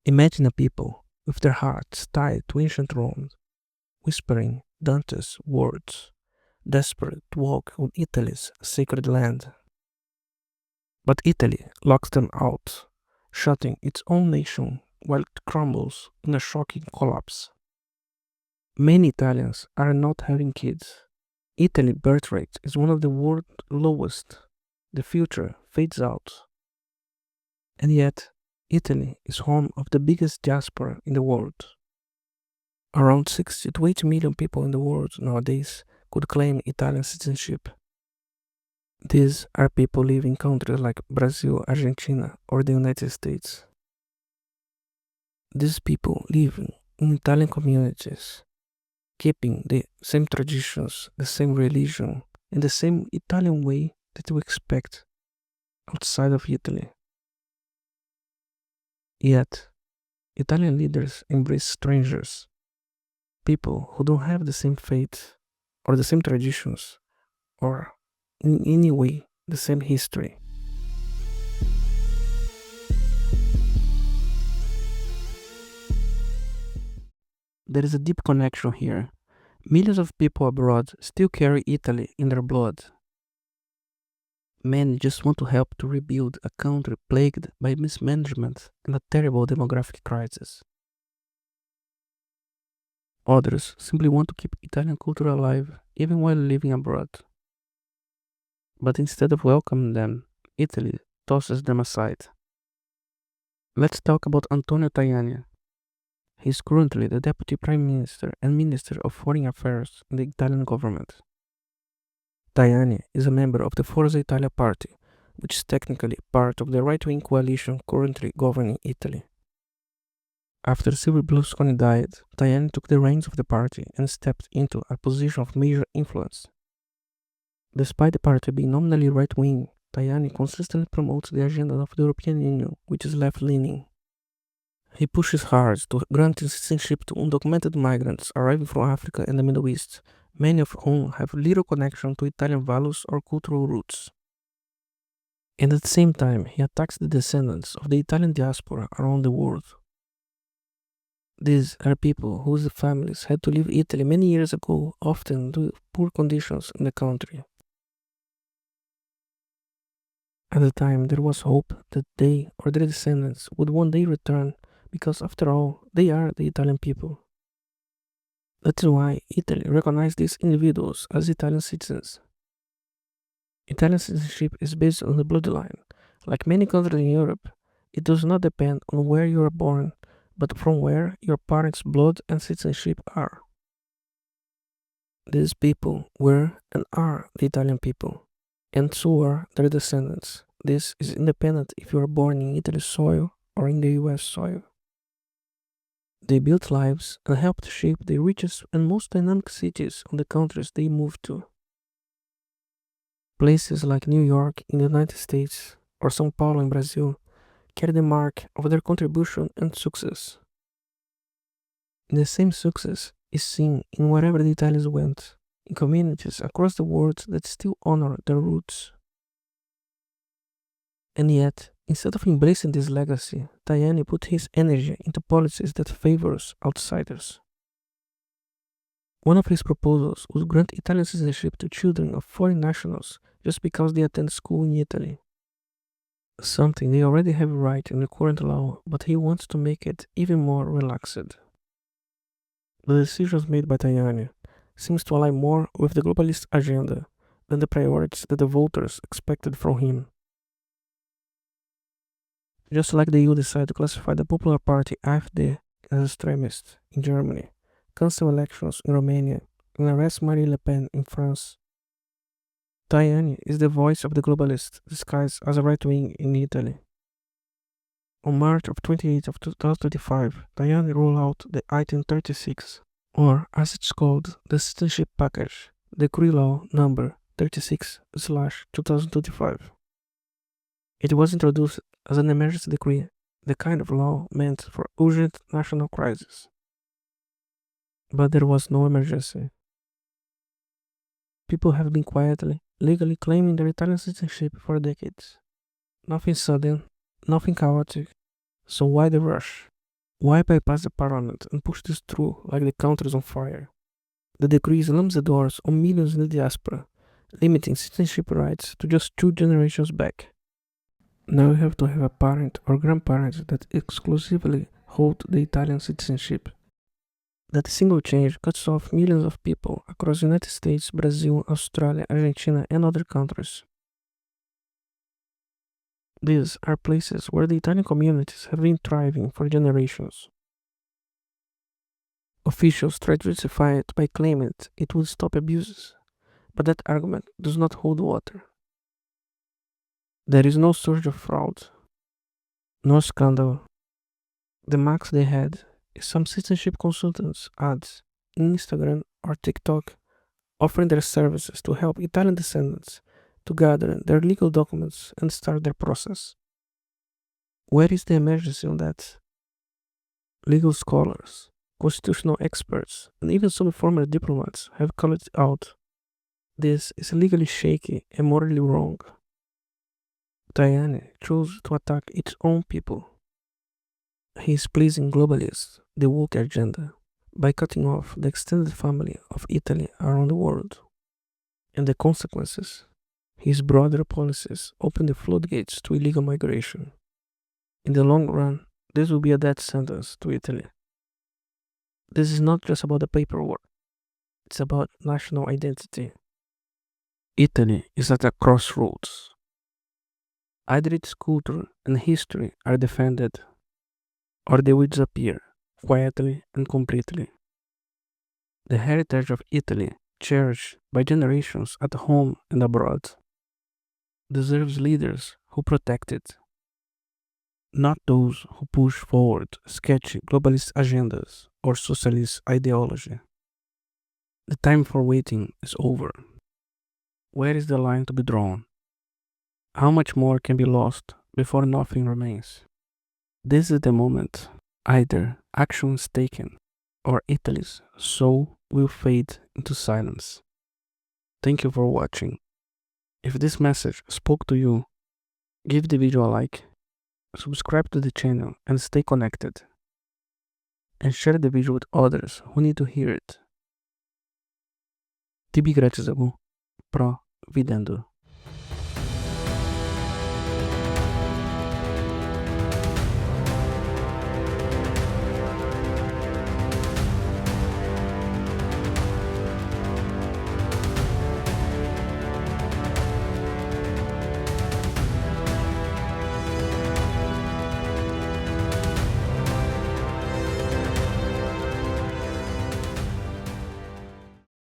Imagine a people with their hearts tied to ancient Rome, whispering Dante's words, desperate to walk on Italy's sacred land. But Italy locks them out, shutting its own nation while it crumbles in a shocking collapse. Many Italians are not having kids. Italy's birth rate is one of the world's lowest. The future fades out. And yet, Italy is home of the biggest diaspora in the world. Around 60 to 80 million people in the world nowadays could claim Italian citizenship. These are people living in countries like Brazil, Argentina, or the United States. These people live in Italian communities, keeping the same traditions, the same religion, and the same Italian way that we expect outside of Italy. Yet, Italian leaders embrace strangers, people who don't have the same faith or the same traditions or in any way the same history. There is a deep connection here. Millions of people abroad still carry Italy in their blood. Many just want to help to rebuild a country plagued by mismanagement and a terrible demographic crisis. Others simply want to keep Italian culture alive even while living abroad. But instead of welcoming them, Italy tosses them aside. Let's talk about Antonio Tajani. He is currently the Deputy Prime Minister and Minister of Foreign Affairs in the Italian government. Tajani is a member of the Forza Italia party, which is technically part of the right-wing coalition currently governing Italy. After Silvio Berlusconi died, Tajani took the reins of the party and stepped into a position of major influence. Despite the party being nominally right-wing, Tajani consistently promotes the agenda of the European Union, which is left-leaning. He pushes hard to grant citizenship to undocumented migrants arriving from Africa and the Middle East, many of whom have little connection to Italian values or cultural roots. And at the same time, he attacks the descendants of the Italian diaspora around the world. These are people whose families had to leave Italy many years ago, often due to poor conditions in the country. At the time, there was hope that they or their descendants would one day return because, after all, they are the Italian people. That's why Italy recognized these individuals as Italian citizens. Italian citizenship is based on the bloodline. Like many countries in Europe, it does not depend on where you are born, but from where your parents' blood and citizenship are. These people were and are the Italian people, and so are their descendants. This is independent if you are born in Italy's soil or in the US soil. They built lives and helped shape the richest and most dynamic cities of the countries they moved to. Places like New York in the United States or São Paulo in Brazil carry the mark of their contribution and success. The same success is seen in wherever the Italians went, in communities across the world that still honor their roots. And yet, instead of embracing this legacy, Tajani put his energy into policies that favors outsiders. One of his proposals would grant Italian citizenship to children of foreign nationals just because they attend school in Italy. Something they already have a right in the current law, but he wants to make it even more relaxed. The decisions made by Tajani seems to align more with the globalist agenda than the priorities that the voters expected from him. Just like the EU decided to classify the popular party AfD as extremist in Germany, cancel elections in Romania, and arrest Marine Le Pen in France. Tajani is the voice of the globalists disguised as a right-wing in Italy. On March of 28 of 2025, Tajani rolled out the Item 36, or as it's called, the Citizenship Package, Decree Law number 36/2025. It was introduced as an emergency decree, the kind of law meant for urgent national crisis. But there was no emergency. People have been quietly, legally claiming their Italian citizenship for decades. Nothing sudden, nothing chaotic, so why the rush? Why bypass the parliament and push this through like the country is on fire? The decree slams the doors on millions in the diaspora, limiting citizenship rights to just 2 generations back. Now you have to have a parent or grandparent that exclusively hold the Italian citizenship. That single change cuts off millions of people across the United States, Brazil, Australia, Argentina, and other countries. These are places where the Italian communities have been thriving for generations. Officials try to justify it by claiming it would stop abuses, but that argument does not hold water. There is no surge of fraud, no scandal. The max they had is some citizenship consultants ads in Instagram or TikTok offering their services to help Italian descendants to gather their legal documents and start their process. Where is the emergency on that? Legal scholars, constitutional experts, and even some former diplomats have called it out. This is legally shaky and morally wrong. Tajani chose to attack its own people. He is pleasing globalists, the woke agenda, by cutting off the extended family of Italy around the world. And the consequences? His broader policies open the floodgates to illegal migration. In the long run, this will be a death sentence to Italy. This is not just about the paperwork, it's about national identity. Italy is at a crossroads. Either its culture and history are defended, or they will disappear quietly and completely. The heritage of Italy, cherished by generations at home and abroad, deserves leaders who protect it, not those who push forward sketchy globalist agendas or socialist ideology. The time for waiting is over. Where is the line to be drawn? How much more can be lost before nothing remains? This is the moment. Either action is taken or Italy's soul will fade into silence. Thank you for watching. If this message spoke to you, give the video a like, subscribe to the channel and stay connected. And share the video with others who need to hear it. Tibi gratizable. Pro videndo.